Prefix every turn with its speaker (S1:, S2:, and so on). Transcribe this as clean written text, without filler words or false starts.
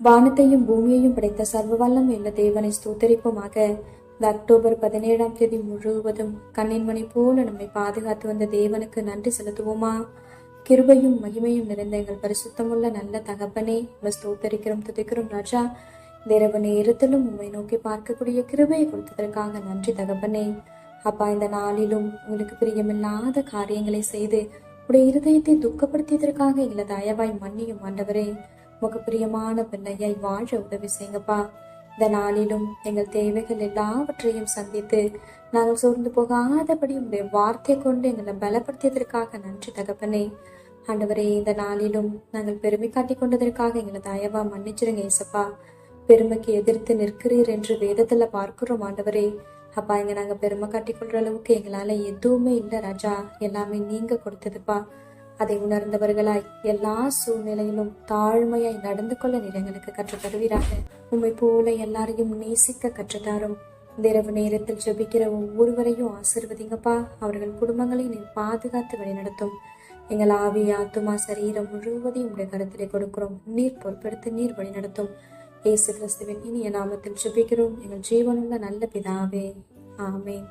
S1: வானத்தையும் பூமியையும் படைத்த சர்வ வல்லமை உள்ள தேவனை ஸ்தோத்தரிப்போமாக. இந்த அக்டோபர் 17ஆம் தேதி முழுவதும் கண்ணின் மணி போல நம்மை பாதுகாத்து வந்த தேவனுக்கு நன்றி செலுத்துவோமா? கிருபையும் மகிமையும் நிறைந்த எங்கள் பரிசுத்தமுள்ள நல்ல தகப்பனே, உங்களை ஸ்தோத்தரிக்கிறோம், துதிக்கிறோம் ராஜா. இந்த இரவு நேரத்திலும் உண்மை நோக்கி பார்க்கக்கூடிய கிருபையை கொடுத்ததற்காக நன்றி தகப்பனே. அப்பா, இந்த நாளிலும் உங்களுக்கு பிரியமில்லாத காரியங்களை செய்து உடைய இருதயத்தை துக்கப்படுத்தியதற்காக எங்களை தயவாய் மன்னியும் ஆண்டவரே. உமக்கு பிரியமான பிள்ளையாய் வாழ உதவி செய்யுங்கப்பா. இந்த நாளிலும் எங்கள் தேவைகள் எல்லாவற்றையும் சந்தித்து நாங்கள் சோர்ந்து போகாதபடி உடைய வார்த்தை கொண்டு எங்களை பலப்படுத்தியதற்காக நன்றி தகப்பனே. ஆண்டவரே, இந்த நாளிலும் நாங்கள் பெருமை காட்டி கொண்டதற்காக எங்களை தயவா மன்னிச்சிருங்க ஏசப்பா. பெருமைக்கு எதிர்த்து நிற்கிறீர் என்று வேதத்துல பார்க்கிறோம் ஆண்டவரே. அப்பா, இங்க நாங்க பெருமை காட்டி கொள்ற அளவுக்கு எங்களால எதுவுமே இல்லை ராஜா, எல்லாமே நீங்க கொடுத்ததுப்பா. அதை உணர்ந்தவர்களாய் எல்லா சூழ்நிலையிலும் தாழ்மையாய் நடந்து கொள்ள நீர் எங்களுக்கு கற்று தருவீராக. உண்மை போல எல்லாரையும் நேசிக்க கற்றுத்தாரும். இந்த இரவு நேரத்தில் ஜெபிக்கிற ஒவ்வொருவரையும் ஆசீர்வதிங்கப்பா. அவர்கள் குடும்பங்களை நீர் பாதுகாத்து வழிநடத்தும். எங்கள் ஆவி, ஆத்துமா, சரீரம் முழுவதையும் உடைய கருத்திலே கொடுக்கிறோம். நீர் பொறுப்பெடுத்து நீர் வழிநடத்தும். இயேசு கிறிஸ்துவின் இனிய நாமத்தில் ஜெபிக்கிறோம் எங்கள் ஜீவனுள்ள நல்ல பிதாவே. ஆமென்.